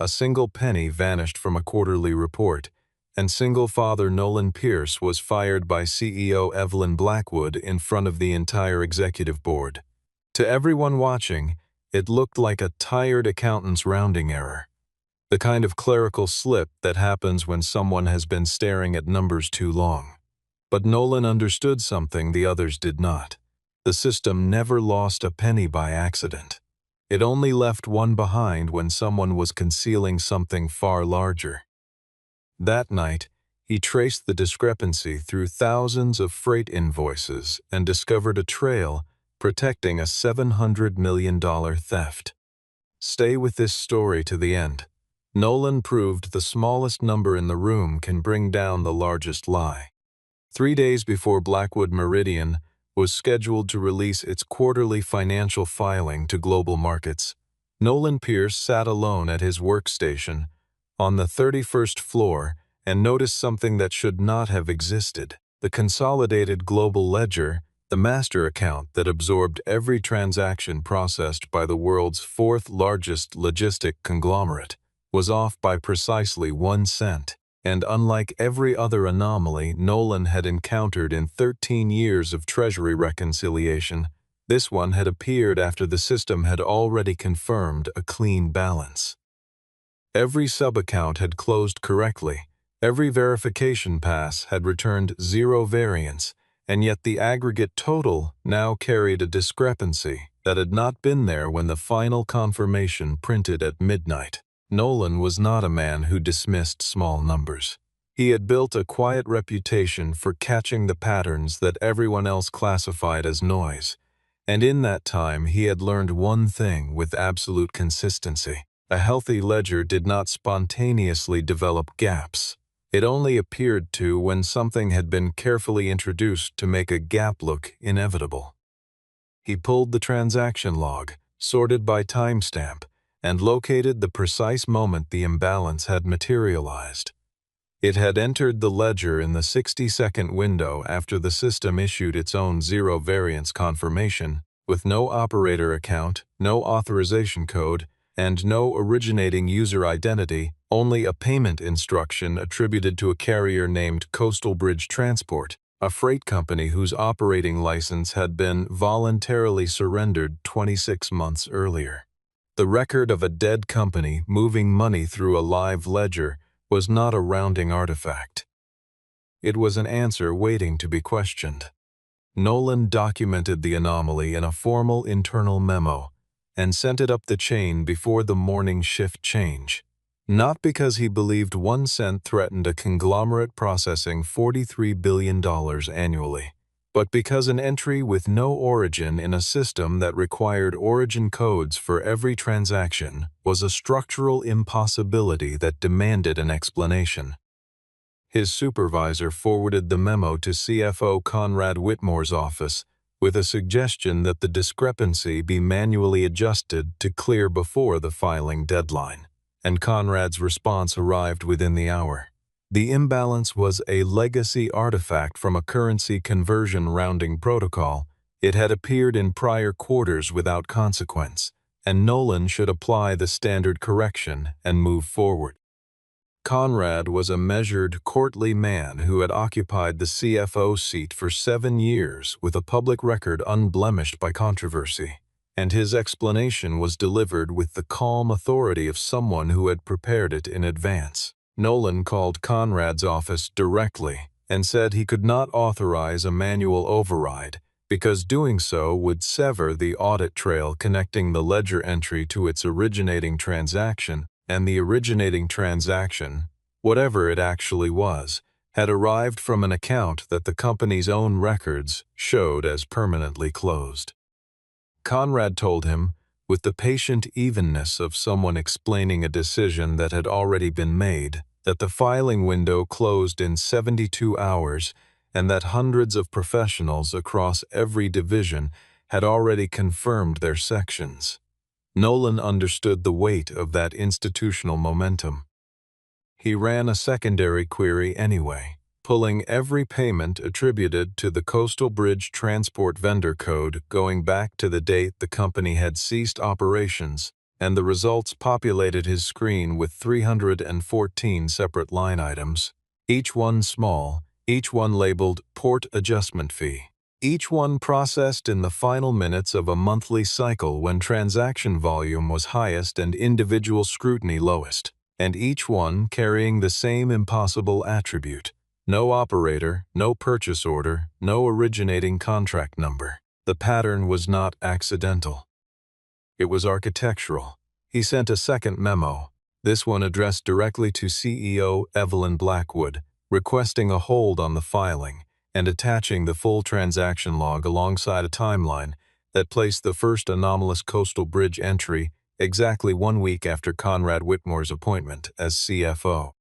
a single penny vanished from a quarterly report, and single father Nolan Pierce was fired by CEO Evelyn Blackwood in front of the entire executive board. To everyone watching, it looked like a tired accountant's rounding error, the kind of clerical slip that happens when someone has been staring at numbers too long. But Nolan understood something the others did not. The system never lost a penny by accident. It only left one behind when someone was concealing something far larger. That night, he traced the discrepancy through thousands of freight invoices and discovered a trail protecting a $700 million theft. Stay with this story to the end. Nolan proved the smallest number in the room can bring down the largest lie. 3 days before Blackwood Meridian was scheduled to release its quarterly financial filing to global markets, Nolan Pierce sat alone at his workstation on the 31st floor and noticed something that should not have existed. The consolidated global ledger, the master account that absorbed every transaction processed by the world's fourth largest logistic conglomerate, was off by precisely 1 cent. And unlike every other anomaly Nolan had encountered in 13 years of Treasury reconciliation, this one had appeared after the system had already confirmed a clean balance. Every sub-account had closed correctly, every verification pass had returned 0 variance, and yet the aggregate total now carried a discrepancy that had not been there when the final confirmation printed at midnight. Nolan was not a man who dismissed small numbers. He had built a quiet reputation for catching the patterns that everyone else classified as noise, and in that time he had learned one thing with absolute consistency. A healthy ledger did not spontaneously develop gaps. It only appeared to when something had been carefully introduced to make a gap look inevitable. He pulled the transaction log, sorted by timestamp, and located the precise moment the imbalance had materialized. It had entered the ledger in the 60-second window after the system issued its own 0 variance confirmation, with no operator account, no authorization code, and no originating user identity, only a payment instruction attributed to a carrier named Coastal Bridge Transport, a freight company whose operating license had been voluntarily surrendered 26 months earlier. The record of a dead company moving money through a live ledger was not a rounding artifact. It was an answer waiting to be questioned. Nolan documented the anomaly in a formal internal memo and sent it up the chain before the morning shift change, not because he believed 1 cent threatened a conglomerate processing $43 billion annually, but because an entry with no origin in a system that required origin codes for every transaction was a structural impossibility that demanded an explanation. His supervisor forwarded the memo to CFO Conrad Whitmore's office with a suggestion that the discrepancy be manually adjusted to clear before the filing deadline, and Conrad's response arrived within the hour. The imbalance was a legacy artifact from a currency conversion rounding protocol. It had appeared in prior quarters without consequence, and Nolan should apply the standard correction and move forward. Conrad was a measured, courtly man who had occupied the CFO seat for 7 years with a public record unblemished by controversy, and his explanation was delivered with the calm authority of someone who had prepared it in advance. Nolan called Conrad's office directly and said he could not authorize a manual override because doing so would sever the audit trail connecting the ledger entry to its originating transaction, and the originating transaction, whatever it actually was, had arrived from an account that the company's own records showed as permanently closed. Conrad told him, with the patient evenness of someone explaining a decision that had already been made, that the filing window closed in 72 hours and that hundreds of professionals across every division had already confirmed their sections. Nolan understood the weight of that institutional momentum. He ran a secondary query anyway, pulling every payment attributed to the Coastal Bridge Transport vendor code going back to the date the company had ceased operations and the results populated his screen with 314 separate line items, each one small, each one labeled Port Adjustment Fee. Each one processed in the final minutes of a monthly cycle when transaction volume was highest and individual scrutiny lowest, and each one carrying the same impossible attribute: no operator, no purchase order, no originating contract number. The pattern was not accidental. It was architectural. He sent a second memo, this one addressed directly to CEO Evelyn Blackwood, requesting a hold on the filing and attaching the full transaction log alongside a timeline that placed the first anomalous coastal bridge entry exactly 1 week after Conrad Whitmore's appointment as CFO.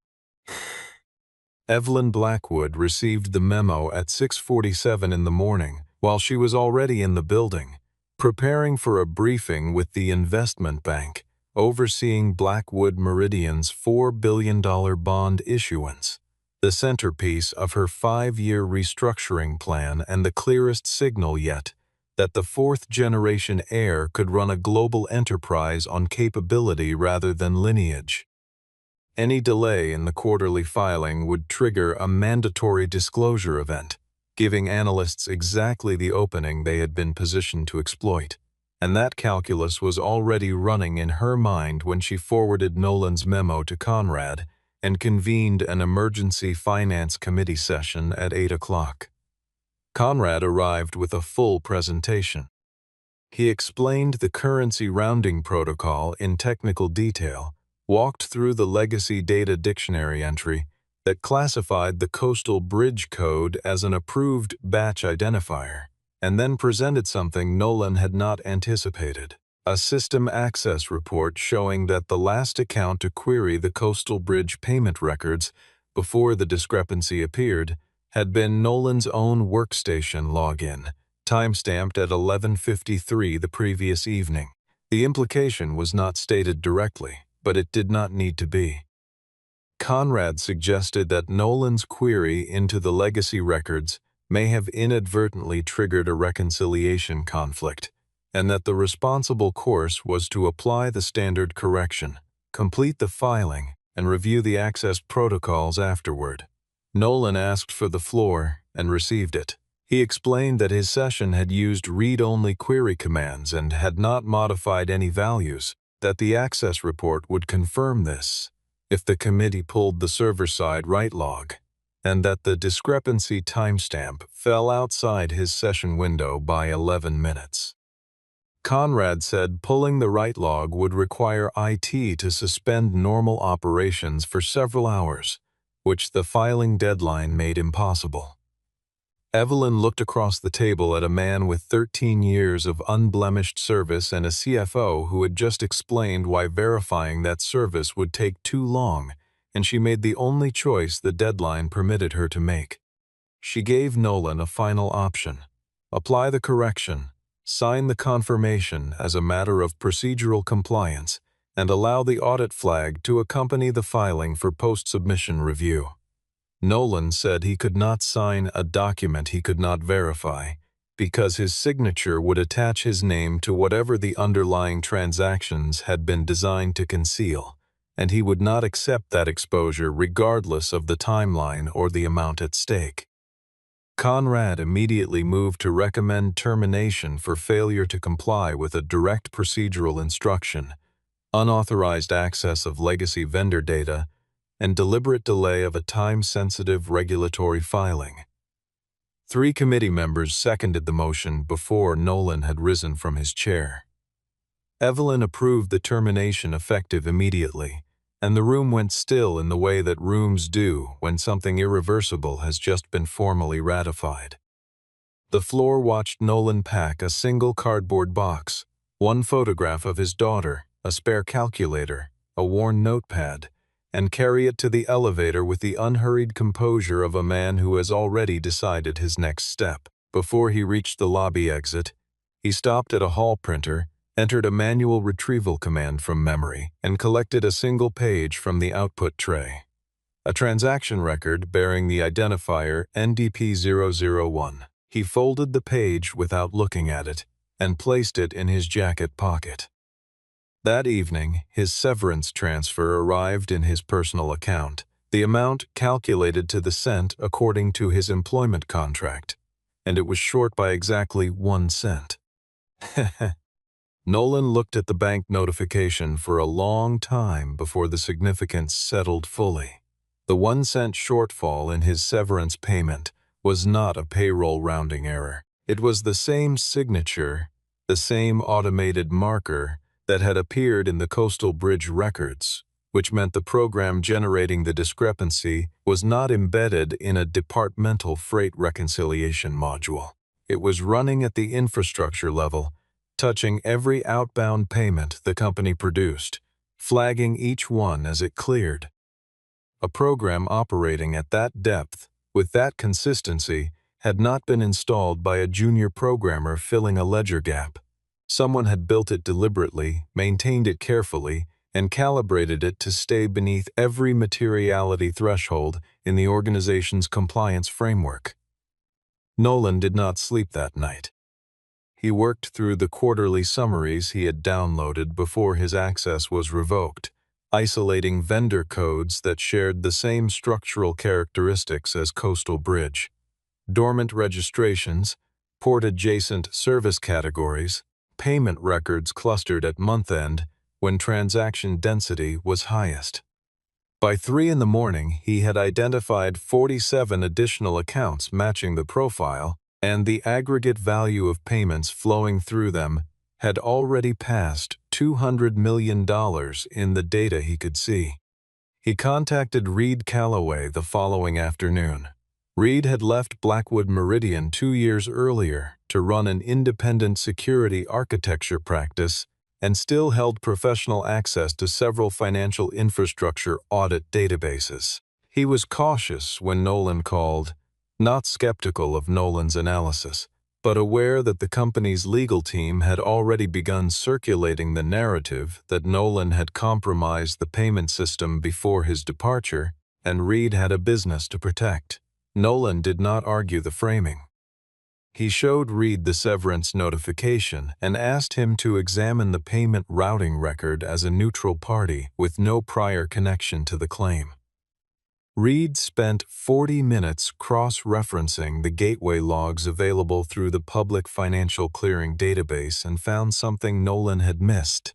Evelyn Blackwood received the memo at 6:47 in the morning while she was already in the building, preparing for a briefing with the investment bank overseeing Blackwood Meridian's $4 billion bond issuance, the centerpiece of her 5-year restructuring plan and the clearest signal yet that the fourth-generation heir could run a global enterprise on capability rather than lineage. Any delay in the quarterly filing would trigger a mandatory disclosure event, giving analysts exactly the opening they had been positioned to exploit. And that calculus was already running in her mind when she forwarded Nolan's memo to Conrad and convened an emergency finance committee session at 8 o'clock. Conrad arrived with a full presentation. He explained the currency rounding protocol in technical detail, walked through the legacy data dictionary entry that classified the coastal bridge code as an approved batch identifier, and then presented something Nolan had not anticipated: a system access report showing that the last account to query the coastal bridge payment records before the discrepancy appeared had been Nolan's own workstation login, timestamped at 11:53 the previous evening. The implication was not stated directly, but it did not need to be. Conrad suggested that Nolan's query into the legacy records may have inadvertently triggered a reconciliation conflict, and that the responsible course was to apply the standard correction, complete the filing, and review the access protocols afterward. Nolan asked for the floor and received it. He explained that his session had used read-only query commands and had not modified any values, that the access report would confirm this if the committee pulled the server-side write log, and that the discrepancy timestamp fell outside his session window by 11 minutes. Conrad said pulling the write log would require IT to suspend normal operations for several hours, which the filing deadline made impossible. Evelyn looked across the table at a man with 13 years of unblemished service and a CFO who had just explained why verifying that service would take too long, and she made the only choice the deadline permitted her to make. She gave Nolan a final option: apply the correction, sign the confirmation as a matter of procedural compliance, and allow the audit flag to accompany the filing for post-submission review. Nolan said he could not sign a document he could not verify, because his signature would attach his name to whatever the underlying transactions had been designed to conceal, and he would not accept that exposure regardless of the timeline or the amount at stake. Conrad immediately moved to recommend termination for failure to comply with a direct procedural instruction, unauthorized access of legacy vendor data, and deliberate delay of a time-sensitive regulatory filing. 3 committee members seconded the motion before Nolan had risen from his chair. Evelyn approved the termination effective immediately, and the room went still in the way that rooms do when something irreversible has just been formally ratified. The floor watched Nolan pack a single cardboard box, 1 photograph of his daughter, a spare calculator, a worn notepad, and carry it to the elevator with the unhurried composure of a man who has already decided his next step. Before he reached the lobby exit, he stopped at a hall printer, entered a manual retrieval command from memory, and collected a single page from the output tray. A transaction record bearing the identifier NDP001. He folded the page without looking at it and placed it in his jacket pocket. That evening, his severance transfer arrived in his personal account, the amount calculated to the cent according to his employment contract, and it was short by exactly 1 cent. Nolan looked at the bank notification for a long time before the significance settled fully. The 1 cent shortfall in his severance payment was not a payroll rounding error. It was the same signature, the same automated marker that had appeared in the Coastal Bridge records, which meant the program generating the discrepancy was not embedded in a departmental freight reconciliation module. It was running at the infrastructure level, touching every outbound payment the company produced, flagging each one as it cleared. A program operating at that depth, with that consistency, had not been installed by a junior programmer filling a ledger gap. Someone had built it deliberately, maintained it carefully, and calibrated it to stay beneath every materiality threshold in the organization's compliance framework. Nolan did not sleep that night. He worked through the quarterly summaries he had downloaded before his access was revoked, isolating vendor codes that shared the same structural characteristics as Coastal Bridge: dormant registrations, port-adjacent service categories, payment records clustered at month-end when transaction density was highest. By 3 in the morning, he had identified 47 additional accounts matching the profile, and the aggregate value of payments flowing through them had already passed $200 million in the data he could see. He contacted Reed Calloway the following afternoon. Reed had left Blackwood Meridian 2 years earlier to run an independent security architecture practice and still held professional access to several financial infrastructure audit databases. He was cautious when Nolan called, not skeptical of Nolan's analysis, but aware that the company's legal team had already begun circulating the narrative that Nolan had compromised the payment system before his departure, and Reed had a business to protect. Nolan did not argue the framing. He showed Reed the severance notification and asked him to examine the payment routing record as a neutral party with no prior connection to the claim. Reed spent 40 minutes cross-referencing the gateway logs available through the public financial clearing database and found something Nolan had missed.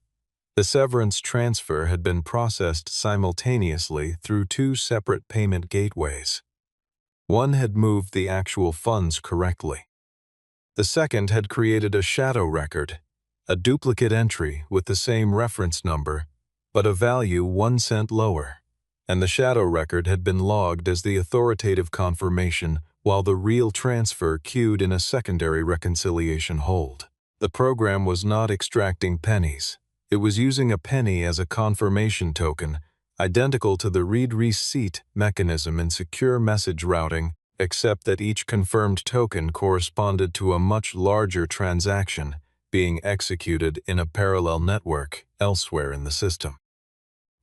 The severance transfer had been processed simultaneously through 2 separate payment gateways. One had moved the actual funds correctly. The second had created a shadow record, a duplicate entry with the same reference number, but a value 1 cent lower, and the shadow record had been logged as the authoritative confirmation while the real transfer queued in a secondary reconciliation hold. The program was not extracting pennies. It was using a penny as a confirmation token, identical to the read receipt mechanism in secure message routing, except that each confirmed token corresponded to a much larger transaction being executed in a parallel network elsewhere in the system.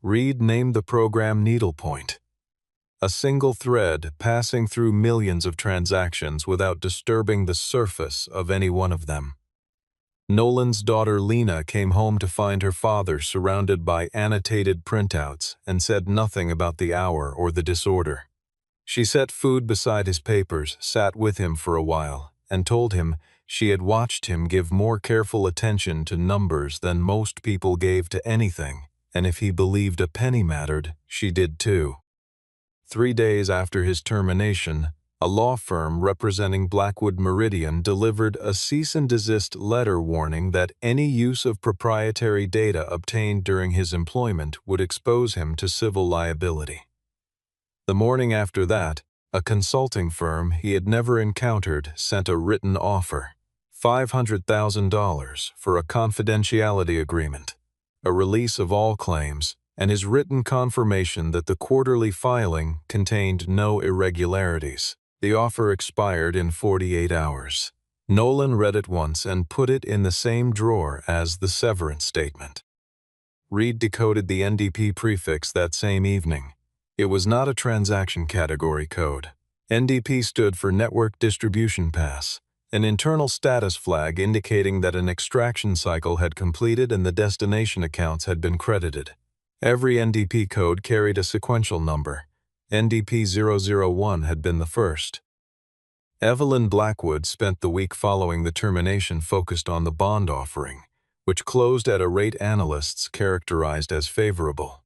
Reed named the program Needlepoint, a single thread passing through millions of transactions without disturbing the surface of any one of them. Nolan's daughter Lena came home to find her father surrounded by annotated printouts and said nothing about the hour or the disorder. She set food beside his papers, sat with him for a while, and told him she had watched him give more careful attention to numbers than most people gave to anything, and if he believed a penny mattered, she did too. 3 days after his termination, a law firm representing Blackwood Meridian delivered a cease-and-desist letter warning that any use of proprietary data obtained during his employment would expose him to civil liability. The morning after that, a consulting firm he had never encountered sent a written offer, $500,000 for a confidentiality agreement, a release of all claims, and his written confirmation that the quarterly filing contained no irregularities. The offer expired in 48 hours. Nolan read it once and put it in the same drawer as the severance statement. Reed decoded the NDP prefix that same evening. It was not a transaction category code. NDP stood for Network Distribution Pass, an internal status flag indicating that an extraction cycle had completed and the destination accounts had been credited. Every NDP code carried a sequential number. NDP-001 had been the first. Evelyn Blackwood spent the week following the termination focused on the bond offering, which closed at a rate analysts characterized as favorable.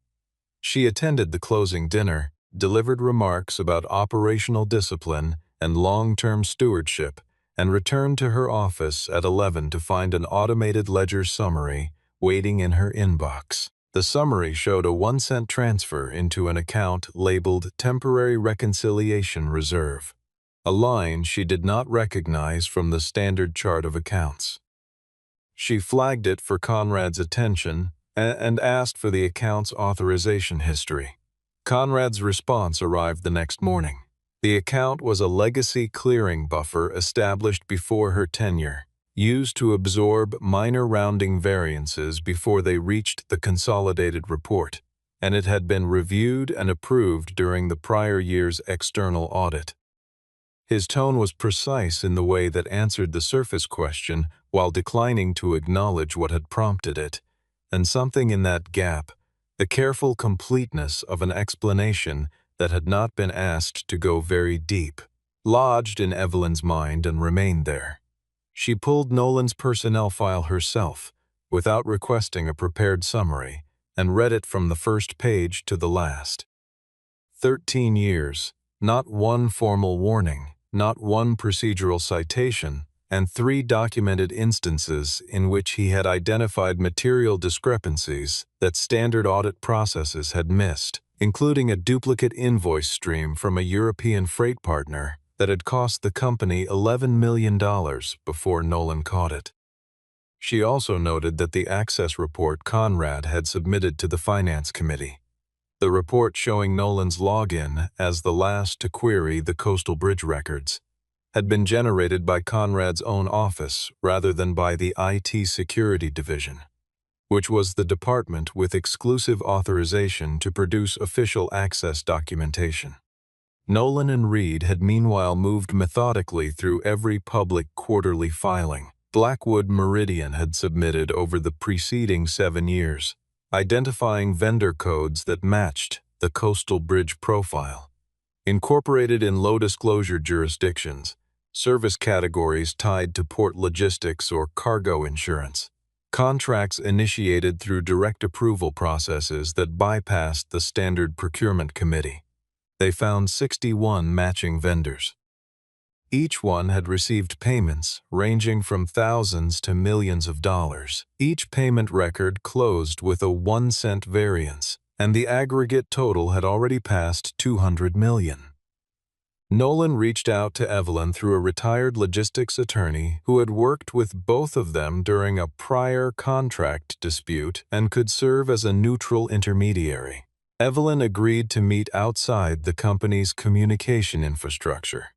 She attended the closing dinner, delivered remarks about operational discipline and long-term stewardship, and returned to her office at 11 to find an automated ledger summary waiting in her inbox. The summary showed a 1-cent transfer into an account labeled Temporary Reconciliation Reserve, a line she did not recognize from the standard chart of accounts. She flagged it for Conrad's attention and asked for the account's authorization history. Conrad's response arrived the next morning. The account was a legacy clearing buffer established before her tenure, used to absorb minor rounding variances before they reached the consolidated report, and it had been reviewed and approved during the prior year's external audit. His tone was precise in the way that answered the surface question while declining to acknowledge what had prompted it, and something in that gap, the careful completeness of an explanation that had not been asked to go very deep, lodged in Evelyn's mind and remained there. She pulled Nolan's personnel file herself, without requesting a prepared summary, and read it from the first page to the last. 13 years, not one formal warning, not one procedural citation, and 3 documented instances in which he had identified material discrepancies that standard audit processes had missed, including a duplicate invoice stream from a European freight partner that had cost the company $11 million before Nolan caught it. She also noted that the access report Conrad had submitted to the Finance Committee, the report showing Nolan's login as the last to query the Coastal Bridge records, had been generated by Conrad's own office rather than by the IT Security Division, which was the department with exclusive authorization to produce official access documentation. Nolan and Reed had meanwhile moved methodically through every public quarterly filing Blackwood Meridian had submitted over the preceding 7 years, identifying vendor codes that matched the Coastal Bridge profile. Incorporated in low-disclosure jurisdictions, service categories tied to port logistics or cargo insurance, contracts initiated through direct approval processes that bypassed the standard procurement committee. They found 61 matching vendors. Each one had received payments ranging from thousands to millions of dollars. Each payment record closed with a 1-cent variance, and the aggregate total had already passed $200 million. Nolan reached out to Evelyn through a retired logistics attorney who had worked with both of them during a prior contract dispute and could serve as a neutral intermediary. Evelyn agreed to meet outside the company's communication infrastructure.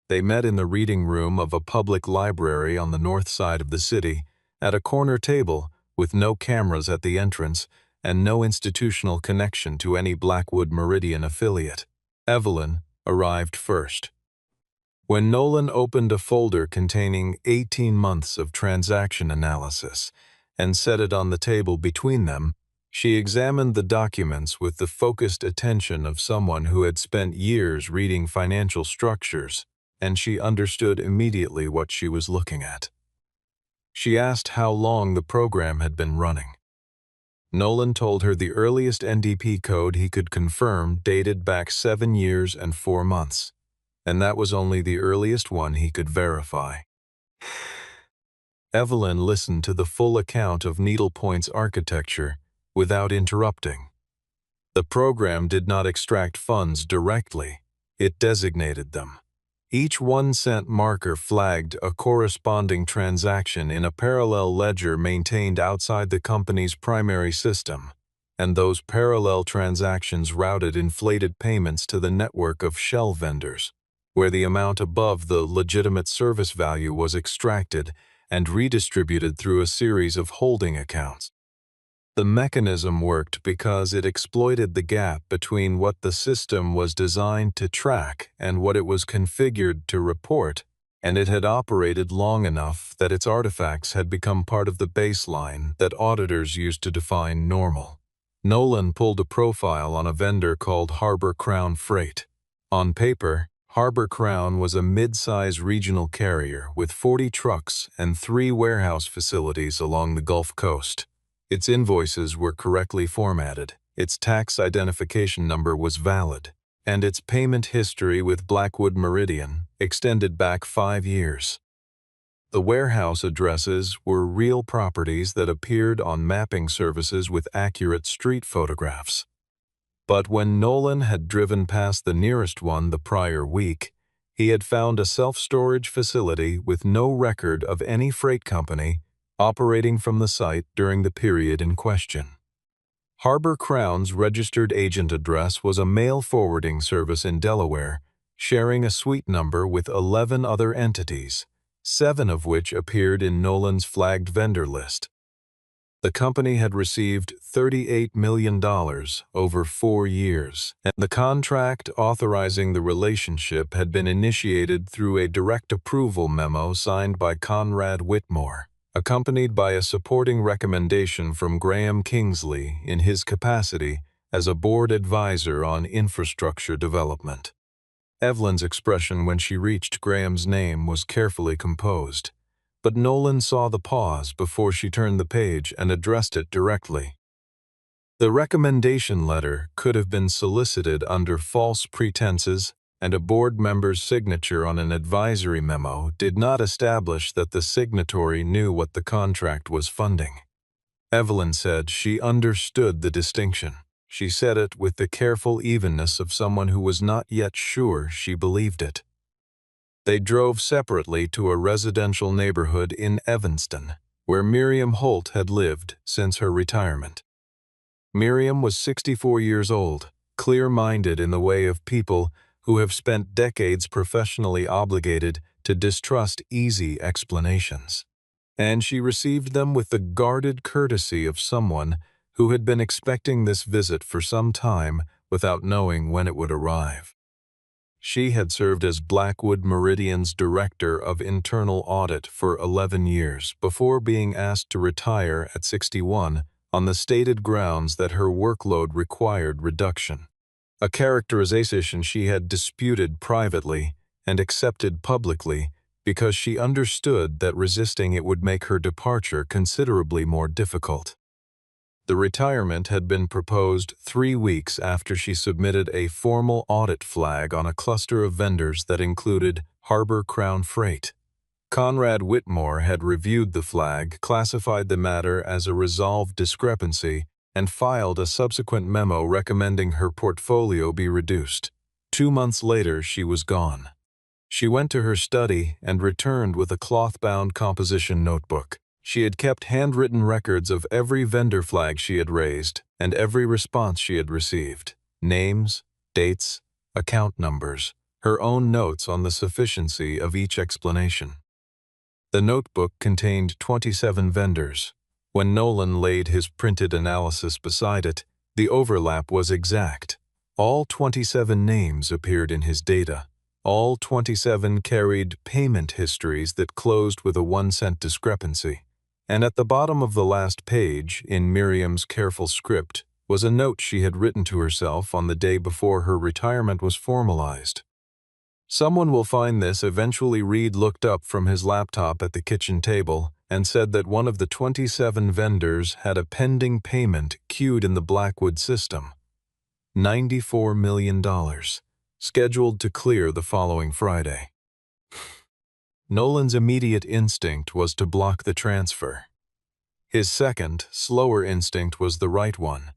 They met in the reading room of a public library on the north side of the city, at a corner table with no cameras at the entrance and no institutional connection to any Blackwood Meridian affiliate. Evelyn arrived first. When Nolan opened a folder containing 18 months of transaction analysis and set it on the table between them, she examined the documents with the focused attention of someone who had spent years reading financial structures, and she understood immediately what she was looking at. She asked how long the program had been running. Nolan told her the earliest NDP code he could confirm dated back 7 years and 4 months, and that was only the earliest one he could verify. Evelyn listened to the full account of Needlepoint's architecture without interrupting. The program did not extract funds directly, it designated them. Each 1-cent marker flagged a corresponding transaction in a parallel ledger maintained outside the company's primary system, and those parallel transactions routed inflated payments to the network of shell vendors, where the amount above the legitimate service value was extracted and redistributed through a series of holding accounts. The mechanism worked because it exploited the gap between what the system was designed to track and what it was configured to report, and it had operated long enough that its artifacts had become part of the baseline that auditors used to define normal. Nolan pulled a profile on a vendor called Harbor Crown Freight. On paper, Harbor Crown was a mid-size regional carrier with 40 trucks and 3 warehouse facilities along the Gulf Coast. Its invoices were correctly formatted, its tax identification number was valid, and its payment history with Blackwood Meridian extended back 5 years. The warehouse addresses were real properties that appeared on mapping services with accurate street photographs. But when Nolan had driven past the nearest one the prior week, he had found a self-storage facility with no record of any freight company operating from the site during the period in question. Harbor Crown's registered agent address was a mail forwarding service in Delaware, sharing a suite number with 11 other entities, 7 of which appeared in Nolan's flagged vendor list. The company had received $38 million over 4 years, and the contract authorizing the relationship had been initiated through a direct approval memo signed by Conrad Whitmore, accompanied by a supporting recommendation from Graham Kingsley in his capacity as a board advisor on infrastructure development. Evelyn's expression when she reached Graham's name was carefully composed, but Nolan saw the pause before she turned the page and addressed it directly. The recommendation letter could have been solicited under false pretenses, and a board member's signature on an advisory memo did not establish that the signatory knew what the contract was funding. Evelyn said she understood the distinction. She said it with the careful evenness of someone who was not yet sure she believed it. They drove separately to a residential neighborhood in Evanston, where Miriam Holt had lived since her retirement. Miriam was 64 years old, clear-minded in the way of people who have spent decades professionally obligated to distrust easy explanations. And she received them with the guarded courtesy of someone who had been expecting this visit for some time without knowing when it would arrive. She had served as Blackwood Meridian's Director of Internal Audit for 11 years before being asked to retire at 61 on the stated grounds that her workload required reduction, a characterization she had disputed privately and accepted publicly because she understood that resisting it would make her departure considerably more difficult. The retirement had been proposed 3 weeks after she submitted a formal audit flag on a cluster of vendors that included Harbor Crown Freight. Conrad Whitmore had reviewed the flag, classified the matter as a resolved discrepancy, and filed a subsequent memo recommending her portfolio be reduced. 2 months later, she was gone. She went to her study and returned with a cloth-bound composition notebook. She had kept handwritten records of every vendor flag she had raised and every response she had received, names, dates, account numbers, her own notes on the sufficiency of each explanation. The notebook contained 27 vendors. When Nolan laid his printed analysis beside it, the overlap was exact. All 27 names appeared in his data. All 27 carried payment histories that closed with a 1-cent discrepancy. And at the bottom of the last page, in Miriam's careful script, was a note she had written to herself on the day before her retirement was formalized. Someone will find this eventually. Reed looked up from his laptop at the kitchen table and said that one of the 27 vendors had a pending payment queued in the Blackwood system. $94 million, scheduled to clear the following Friday. Nolan's immediate instinct was to block the transfer. His second, slower instinct was the right one.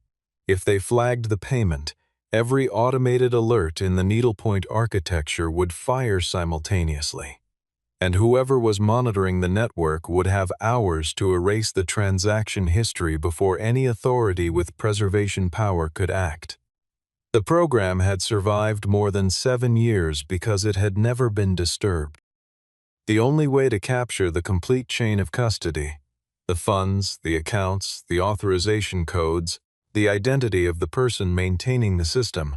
If they flagged the payment, every automated alert in the needlepoint architecture would fire simultaneously, and whoever was monitoring the network would have hours to erase the transaction history before any authority with preservation power could act. The program had survived more than 7 years because it had never been disturbed. The only way to capture the complete chain of custody, the funds, the accounts, the authorization codes, the identity of the person maintaining the system,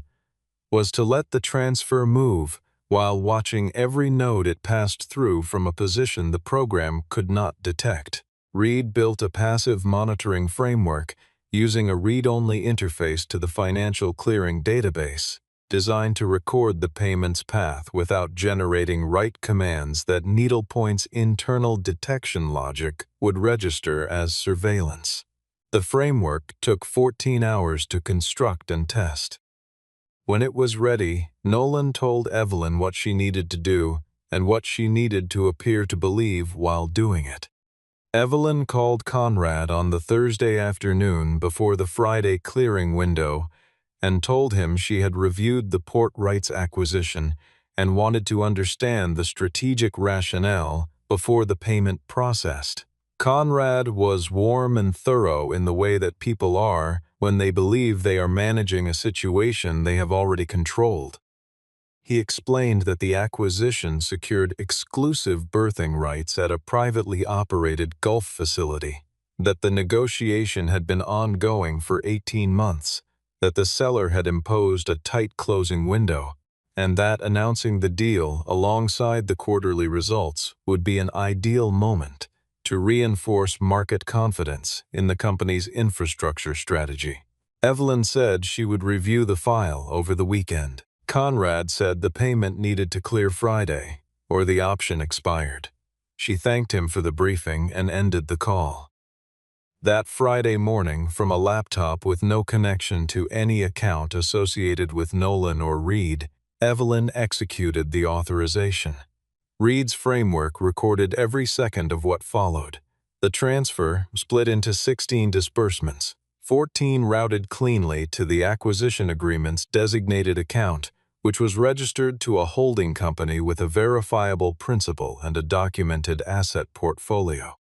was to let the transfer move while watching every node it passed through from a position the program could not detect. Reed built a passive monitoring framework using a read-only interface to the financial clearing database, designed to record the payment's path without generating write commands that Needlepoint's internal detection logic would register as surveillance. The framework took 14 hours to construct and test. When it was ready, Nolan told Evelyn what she needed to do and what she needed to appear to believe while doing it. Evelyn called Conrad on the Thursday afternoon before the Friday clearing window and told him she had reviewed the port rights acquisition and wanted to understand the strategic rationale before the payment processed. Conrad was warm and thorough in the way that people are when they believe they are managing a situation they have already controlled. He explained that the acquisition secured exclusive berthing rights at a privately operated Gulf facility, that the negotiation had been ongoing for 18 months, that the seller had imposed a tight closing window, and that announcing the deal alongside the quarterly results would be an ideal moment to reinforce market confidence in the company's infrastructure strategy. Evelyn said she would review the file over the weekend. Conrad said the payment needed to clear Friday, or the option expired. She thanked him for the briefing and ended the call. That Friday morning, from a laptop with no connection to any account associated with Nolan or Reed, Evelyn executed the authorization. Reed's framework recorded every second of what followed. The transfer split into 16 disbursements, 14 routed cleanly to the acquisition agreement's designated account, which was registered to a holding company with a verifiable principal and a documented asset portfolio.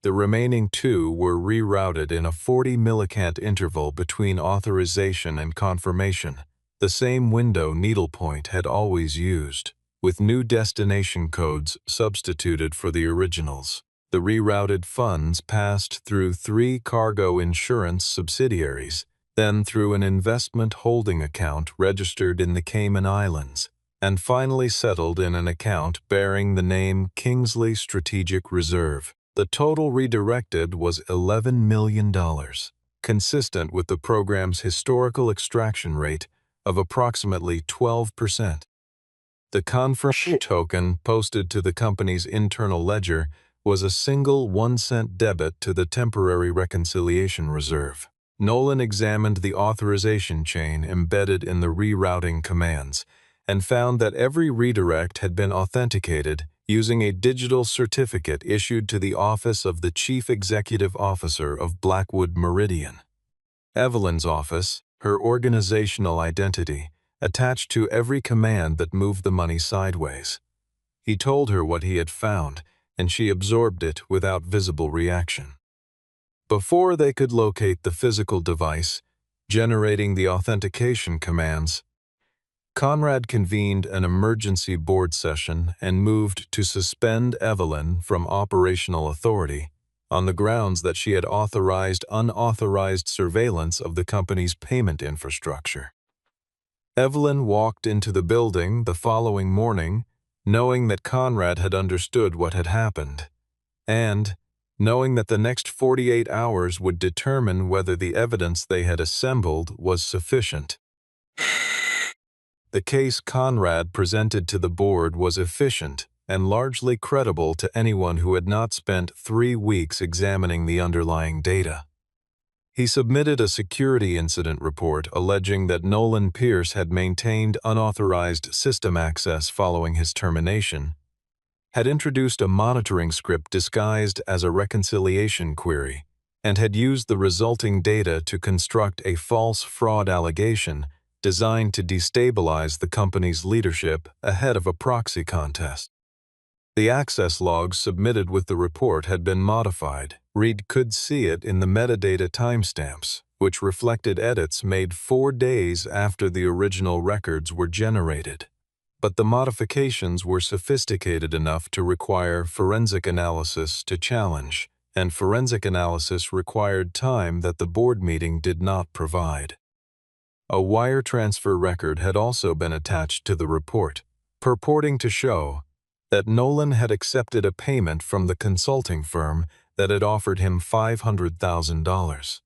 The remaining 2 were rerouted in a 40 millicant interval between authorization and confirmation, the same window Needlepoint had always used, with new destination codes substituted for the originals. The rerouted funds passed through 3 cargo insurance subsidiaries, then through an investment holding account registered in the Cayman Islands, and finally settled in an account bearing the name Kingsley Strategic Reserve. The total redirected was $11 million, consistent with the program's historical extraction rate of approximately 12%. The confirmation token posted to the company's internal ledger was a single 1-cent debit to the temporary reconciliation reserve. Nolan examined the authorization chain embedded in the rerouting commands and found that every redirect had been authenticated using a digital certificate issued to the office of the Chief Executive Officer of Blackwood Meridian. Evelyn's office, her organizational identity, attached to every command that moved the money sideways. He told her what he had found, and she absorbed it without visible reaction. Before they could locate the physical device, generating the authentication commands, Conrad convened an emergency board session and moved to suspend Evelyn from operational authority on the grounds that she had authorized unauthorized surveillance of the company's payment infrastructure. Evelyn walked into the building the following morning, knowing that Conrad had understood what had happened, and knowing that the next 48 hours would determine whether the evidence they had assembled was sufficient. The case Conrad presented to the board was efficient and largely credible to anyone who had not spent 3 weeks examining the underlying data. He submitted a security incident report alleging that Nolan Pierce had maintained unauthorized system access following his termination, had introduced a monitoring script disguised as a reconciliation query, and had used the resulting data to construct a false fraud allegation designed to destabilize the company's leadership ahead of a proxy contest. The access logs submitted with the report had been modified. Reed could see it in the metadata timestamps, which reflected edits made 4 days after the original records were generated. But the modifications were sophisticated enough to require forensic analysis to challenge, and forensic analysis required time that the board meeting did not provide. A wire transfer record had also been attached to the report, purporting to show that Nolan had accepted a payment from the consulting firm that had offered him $500,000.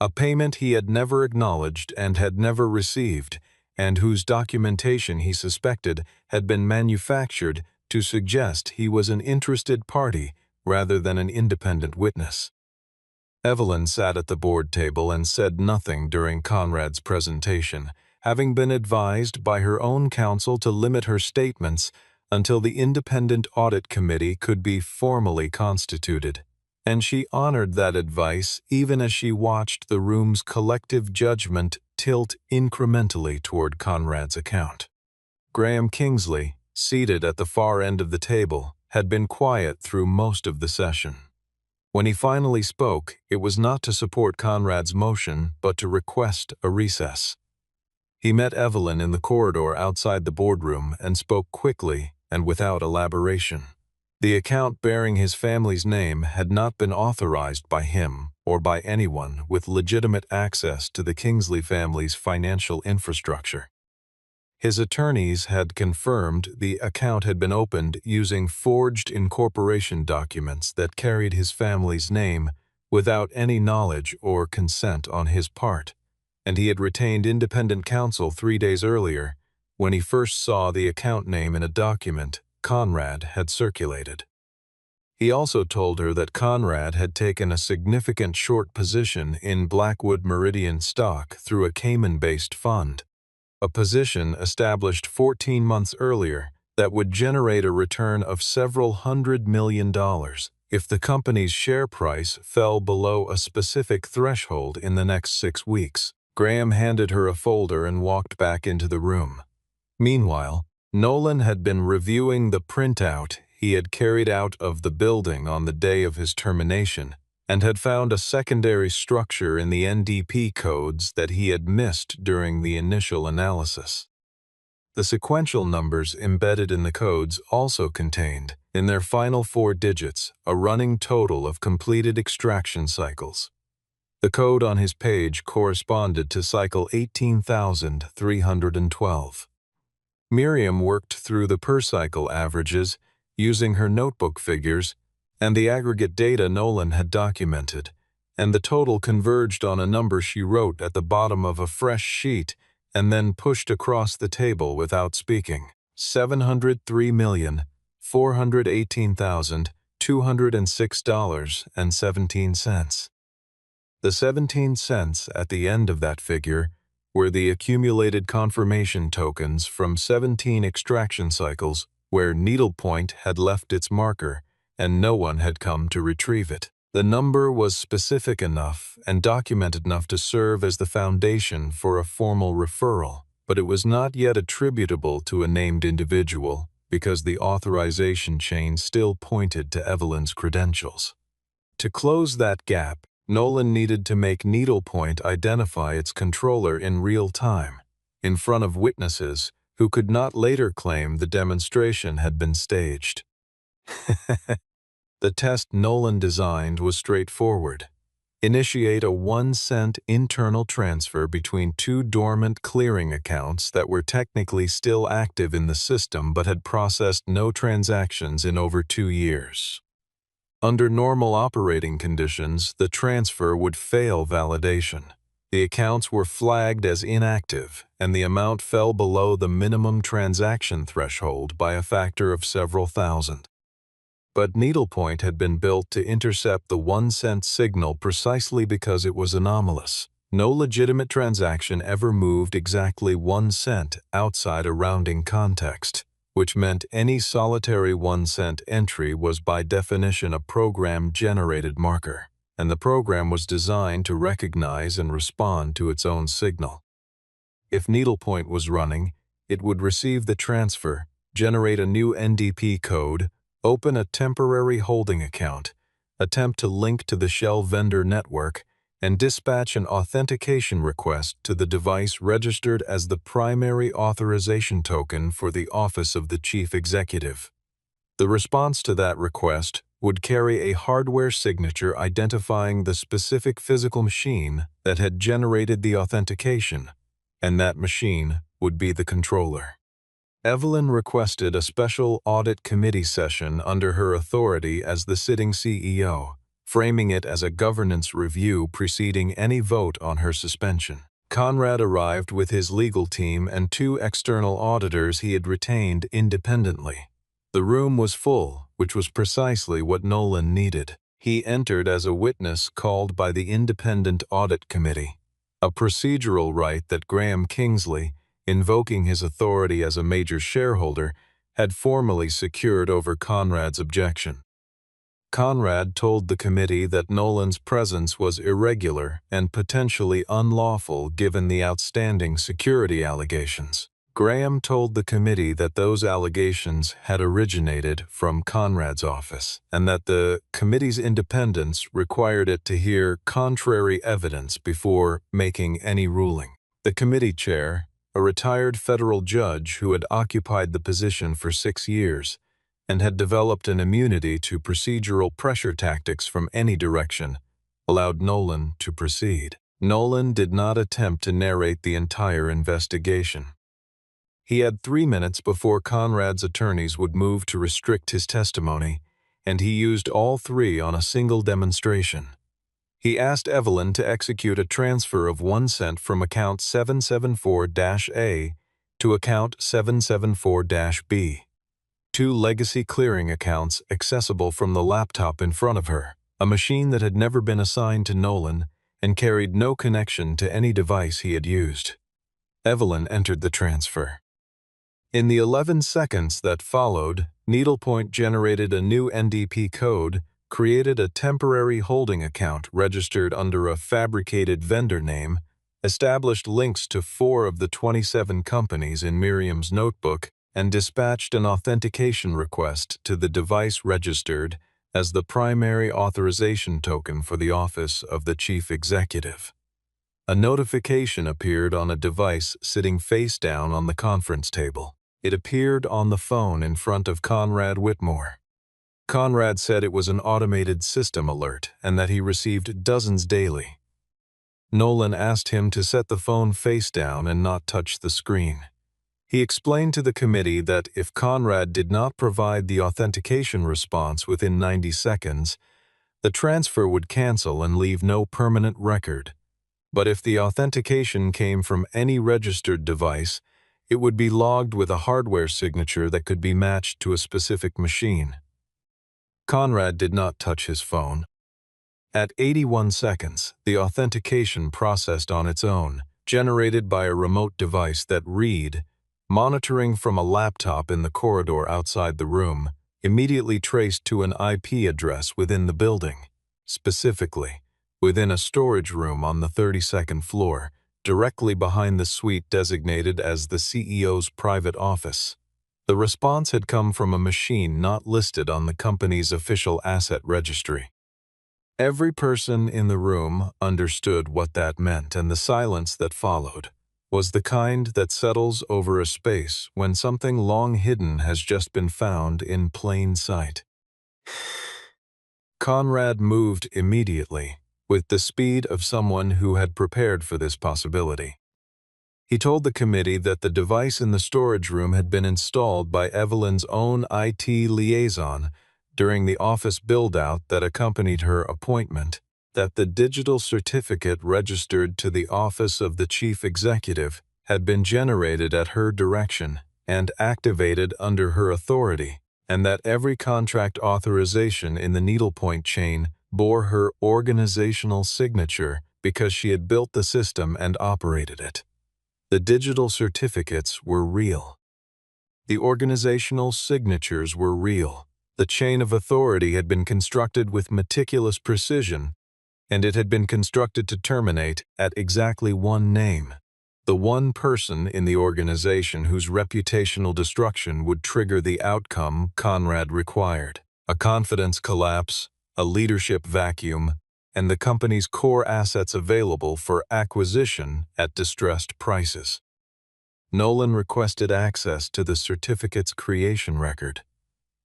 A payment he had never acknowledged and had never received, and whose documentation he suspected had been manufactured to suggest he was an interested party rather than an independent witness. Evelyn sat at the board table and said nothing during Conrad's presentation, having been advised by her own counsel to limit her statements until the independent audit committee could be formally constituted. And she honored that advice even as she watched the room's collective judgment tilt incrementally toward Conrad's account. Graham Kingsley, seated at the far end of the table, had been quiet through most of the session. When he finally spoke, it was not to support Conrad's motion, but to request a recess. He met Evelyn in the corridor outside the boardroom and spoke quickly and without elaboration. The account bearing his family's name had not been authorized by him or by anyone with legitimate access to the Kingsley family's financial infrastructure. His attorneys had confirmed the account had been opened using forged incorporation documents that carried his family's name without any knowledge or consent on his part, and he had retained independent counsel 3 days earlier when he first saw the account name in a document Conrad had circulated. He also told her that Conrad had taken a significant short position in Blackwood Meridian stock through a Cayman-based fund, a position established 14 months earlier that would generate a return of several $100 million if the company's share price fell below a specific threshold in the next 6 weeks. Graham handed her a folder and walked back into the room. Meanwhile, Nolan had been reviewing the printout he had carried out of the building on the day of his termination and had found a secondary structure in the NDP codes that he had missed during the initial analysis. The sequential numbers embedded in the codes also contained, in their final 4 digits, a running total of completed extraction cycles. The code on his page corresponded to cycle 18,312. Miriam worked through the per-cycle averages using her notebook figures and the aggregate data Nolan had documented, and the total converged on a number she wrote at the bottom of a fresh sheet and then pushed across the table without speaking. $703,418,206.17. The 17 cents at the end of that figure were the accumulated confirmation tokens from 17 extraction cycles where needlepoint had left its marker and no one had come to retrieve it. The number was specific enough and documented enough to serve as the foundation for a formal referral, but it was not yet attributable to a named individual because the authorization chain still pointed to Evelyn's credentials. To close that gap, Nolan needed to make needlepoint identify its controller in real time, in front of witnesses who could not later claim the demonstration had been staged. The test Nolan designed was straightforward. Initiate a 1-cent internal transfer between 2 dormant clearing accounts that were technically still active in the system but had processed no transactions in over 2 years. Under normal operating conditions, the transfer would fail validation. The accounts were flagged as inactive, and the amount fell below the minimum transaction threshold by a factor of several thousand. But needlepoint had been built to intercept the 1-cent signal precisely because it was anomalous. No legitimate transaction ever moved exactly 1 cent outside a rounding context, which meant any solitary 1-cent entry was by definition a program-generated marker, and the program was designed to recognize and respond to its own signal. If needlepoint was running, it would receive the transfer, generate a new NDP code, open a temporary holding account, attempt to link to the shell vendor network, and dispatch an authentication request to the device registered as the primary authorization token for the Office of the Chief Executive. The response to that request would carry a hardware signature identifying the specific physical machine that had generated the authentication, and that machine would be the controller. Evelyn requested a special audit committee session under her authority as the sitting CEO, framing it as a governance review preceding any vote on her suspension. Conrad arrived with his legal team and 2 external auditors he had retained independently. The room was full, which was precisely what Nolan needed. He entered as a witness called by the Independent Audit Committee, a procedural right that Graham Kingsley, invoking his authority as a major shareholder, had formally secured over Conrad's objection. Conrad told the committee that Nolan's presence was irregular and potentially unlawful given the outstanding security allegations. Graham told the committee that those allegations had originated from Conrad's office, and that the committee's independence required it to hear contrary evidence before making any ruling. The committee chair, a retired federal judge who had occupied the position for 6 years, and had developed an immunity to procedural pressure tactics from any direction, allowed Nolan to proceed. Nolan did not attempt to narrate the entire investigation. He had 3 minutes before Conrad's attorneys would move to restrict his testimony, and he used all 3 on a single demonstration. He asked Evelyn to execute a transfer of 1 cent from account 774-A to account 774-B. 2 legacy clearing accounts accessible from the laptop in front of her, a machine that had never been assigned to Nolan and carried no connection to any device he had used. Evelyn entered the transfer. In the 11 seconds that followed, Needlepoint generated a new NDP code, created a temporary holding account registered under a fabricated vendor name, established links to 4 of the 27 companies in Miriam's notebook, and dispatched an authentication request to the device registered as the primary authorization token for the office of the chief executive. A notification appeared on a device sitting face down on the conference table. It appeared on the phone in front of Conrad Whitmore. Conrad said it was an automated system alert and that he received dozens daily. Nolan asked him to set the phone face down and not touch the screen. He explained to the committee that if Conrad did not provide the authentication response within 90 seconds, the transfer would cancel and leave no permanent record. But if the authentication came from any registered device, it would be logged with a hardware signature that could be matched to a specific machine. Conrad did not touch his phone. At 81 seconds, the authentication processed on its own, generated by a remote device that read, monitoring from a laptop in the corridor outside the room, immediately traced to an IP address within the building, specifically within a storage room on the 32nd floor, directly behind the suite designated as the CEO's private office. The response had come from a machine not listed on the company's official asset registry. Every person in the room understood what that meant, and the silence that followed was the kind that settles over a space when something long hidden has just been found in plain sight. Conrad moved immediately, with the speed of someone who had prepared for this possibility. He told the committee that the device in the storage room had been installed by Evelyn's own IT liaison during the office build-out that accompanied her appointment, that the digital certificate registered to the office of the chief executive had been generated at her direction and activated under her authority, and that every contract authorization in the Needlepoint chain bore her organizational signature because she had built the system and operated it. The digital certificates were real. The organizational signatures were real. The chain of authority had been constructed with meticulous precision, and it had been constructed to terminate at exactly one name, the one person in the organization whose reputational destruction would trigger the outcome Conrad required: a confidence collapse, a leadership vacuum, and the company's core assets available for acquisition at distressed prices. Nolan requested access to the certificate's creation record.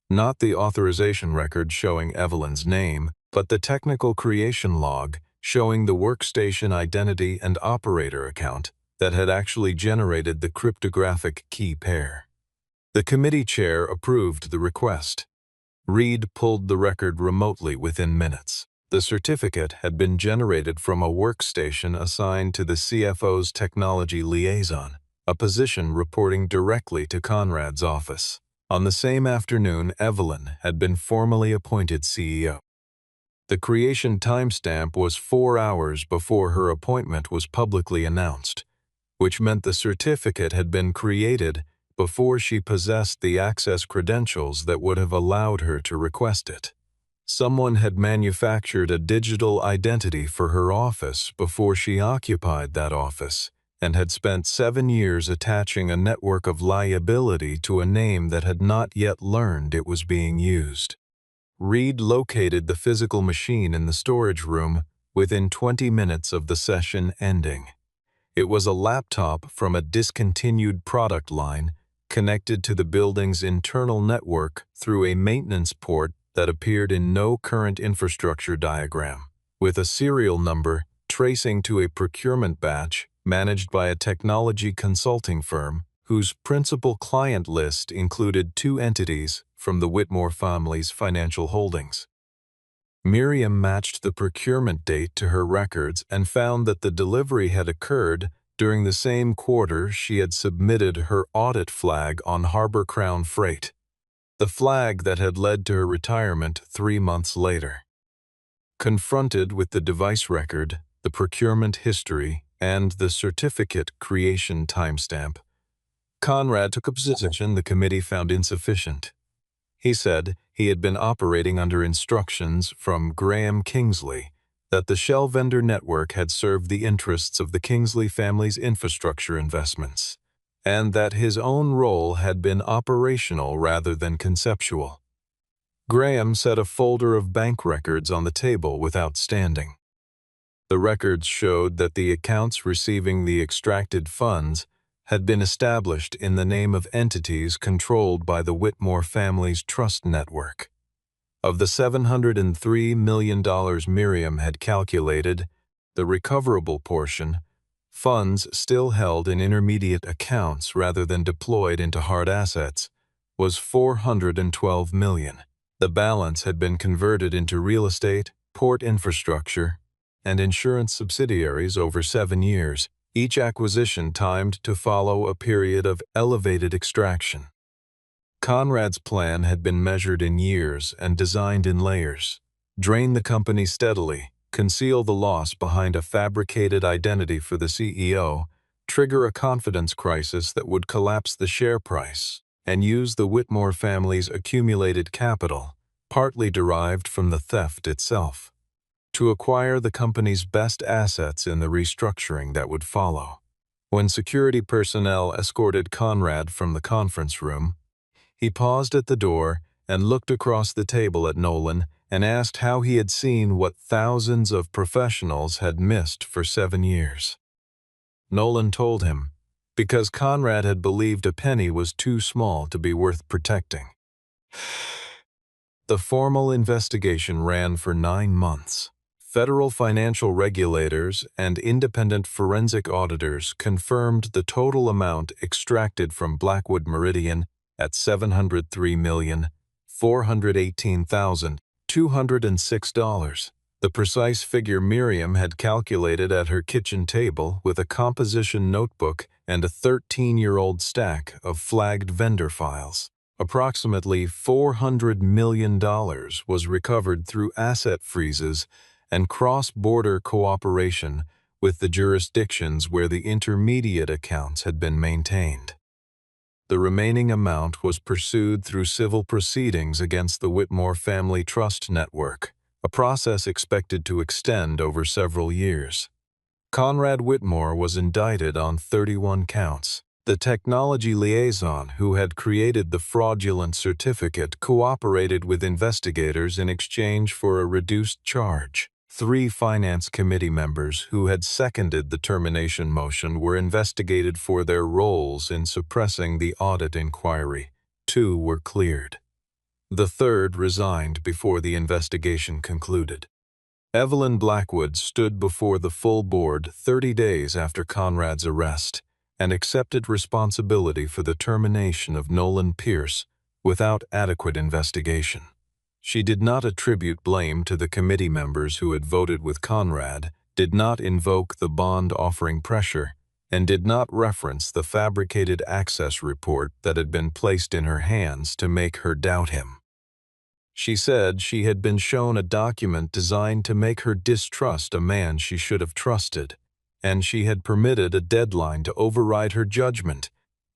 Not the authorization record showing Evelyn's name, but the technical creation log showing the workstation identity and operator account that had actually generated the cryptographic key pair. The committee chair approved the request. Reed pulled the record remotely within minutes. The certificate had been generated from a workstation assigned to the CFO's technology liaison, a position reporting directly to Conrad's office. On the same afternoon, Evelyn had been formally appointed CEO. The creation timestamp was 4 hours before her appointment was publicly announced, which meant the certificate had been created before she possessed the access credentials that would have allowed her to request it. Someone had manufactured a digital identity for her office before she occupied that office, and had spent 7 years attaching a network of liability to a name that had not yet learned it was being used. Reed located the physical machine in the storage room within 20 minutes of the session ending. It was a laptop from a discontinued product line connected to the building's internal network through a maintenance port that appeared in no current infrastructure diagram, with a serial number tracing to a procurement batch managed by a technology consulting firm whose principal client list included 2 entities from the Whitmore family's financial holdings. Miriam matched the procurement date to her records and found that the delivery had occurred during the same quarter she had submitted her audit flag on Harbor Crown Freight, the flag that had led to her retirement 3 months later. Confronted with the device record, the procurement history, and the certificate creation timestamp, Conrad took a position the committee found insufficient. He said he had been operating under instructions from Graham Kingsley that the shell vendor network had served the interests of the Kingsley family's infrastructure investments, and that his own role had been operational rather than conceptual. Graham set a folder of bank records on the table without standing. The records showed that the accounts receiving the extracted funds had been established in the name of entities controlled by the Whitmore family's trust network. Of the $703 million Miriam had calculated, the recoverable portion, funds still held in intermediate accounts rather than deployed into hard assets, was $412 million. The balance had been converted into real estate, port infrastructure, and insurance subsidiaries over 7 years, each acquisition timed to follow a period of elevated extraction. Conrad's plan had been measured in years and designed in layers. Drain the company steadily, conceal the loss behind a fabricated identity for the CEO, trigger a confidence crisis that would collapse the share price, and use the Whitmore family's accumulated capital, partly derived from the theft itself, to acquire the company's best assets in the restructuring that would follow. When security personnel escorted Conrad from the conference room, he paused at the door and looked across the table at Nolan and asked how he had seen what thousands of professionals had missed for 7 years. Nolan told him, because Conrad had believed a penny was too small to be worth protecting. The formal investigation ran for 9 months. Federal financial regulators and independent forensic auditors confirmed the total amount extracted from Blackwood Meridian at $703,418,206. The precise figure Miriam had calculated at her kitchen table with a composition notebook and a 13-year-old stack of flagged vendor files. Approximately $400 million was recovered through asset freezes and cross-border cooperation with the jurisdictions where the intermediate accounts had been maintained. The remaining amount was pursued through civil proceedings against the Whitmore Family Trust Network, a process expected to extend over several years. Conrad Whitmore was indicted on 31 counts. The technology liaison who had created the fraudulent certificate cooperated with investigators in exchange for a reduced charge. 3 Finance Committee members who had seconded the termination motion were investigated for their roles in suppressing the audit inquiry. 2 were cleared. The 3rd resigned before the investigation concluded. Evelyn Blackwood stood before the full board 30 days after Conrad's arrest, and accepted responsibility for the termination of Nolan Pierce without adequate investigation. She did not attribute blame to the committee members who had voted with Conrad, did not invoke the bond offering pressure, and did not reference the fabricated access report that had been placed in her hands to make her doubt him. She said she had been shown a document designed to make her distrust a man she should have trusted, and she had permitted a deadline to override her judgment,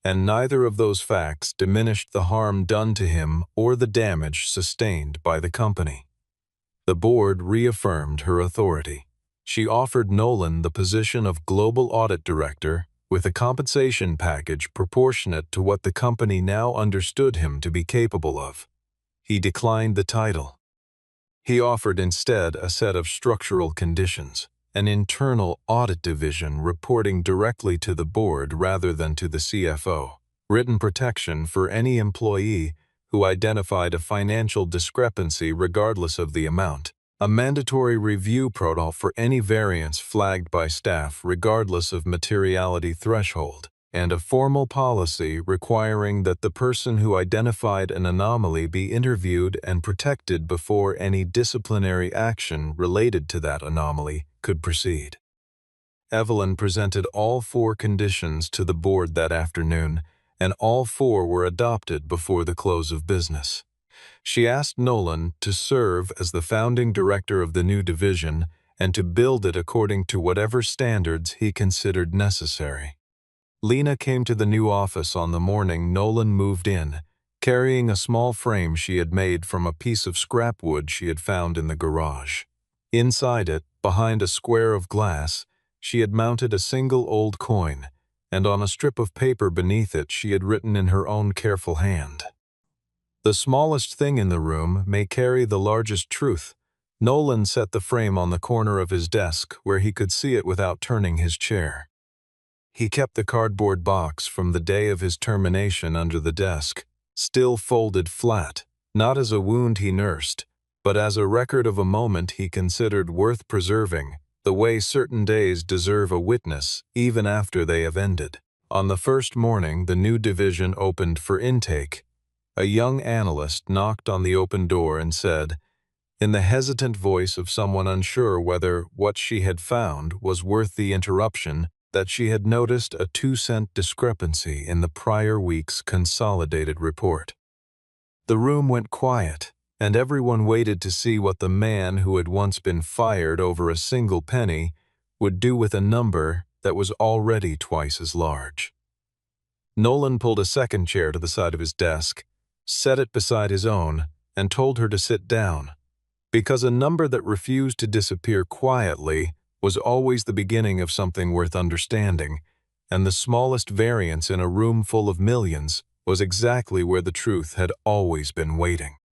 and neither of those facts diminished the harm done to him or the damage sustained by the company. The board reaffirmed her authority. She offered Nolan the position of Global Audit Director with a compensation package proportionate to what the company now understood him to be capable of. He declined the title. He offered instead a set of structural conditions, an internal audit division reporting directly to the board rather than to the CFO, written protection for any employee who identified a financial discrepancy regardless of the amount, a mandatory review protocol for any variance flagged by staff regardless of materiality threshold, and a formal policy requiring that the person who identified an anomaly be interviewed and protected before any disciplinary action related to that anomaly could proceed. Evelyn presented all 4 conditions to the board that afternoon, and all 4 were adopted before the close of business. She asked Nolan to serve as the founding director of the new division and to build it according to whatever standards he considered necessary. Lena came to the new office on the morning Nolan moved in, carrying a small frame she had made from a piece of scrap wood she had found in the garage. Inside it, behind a square of glass, she had mounted a single old coin, and on a strip of paper beneath it she had written in her own careful hand, "The smallest thing in the room may carry the largest truth." Nolan set the frame on the corner of his desk where he could see it without turning his chair. He kept the cardboard box from the day of his termination under the desk, still folded flat, not as a wound he nursed, but as a record of a moment he considered worth preserving, the way certain days deserve a witness even after they have ended. On the first morning the new division opened for intake, a young analyst knocked on the open door and said, in the hesitant voice of someone unsure whether what she had found was worth the interruption, that she had noticed a 2-cent discrepancy in the prior week's consolidated report. The room went quiet, and everyone waited to see what the man who had once been fired over a single penny would do with a number that was already twice as large. Nolan pulled a second chair to the side of his desk, set it beside his own, and told her to sit down, because a number that refused to disappear quietly was always the beginning of something worth understanding, and the smallest variance in a room full of millions was exactly where the truth had always been waiting.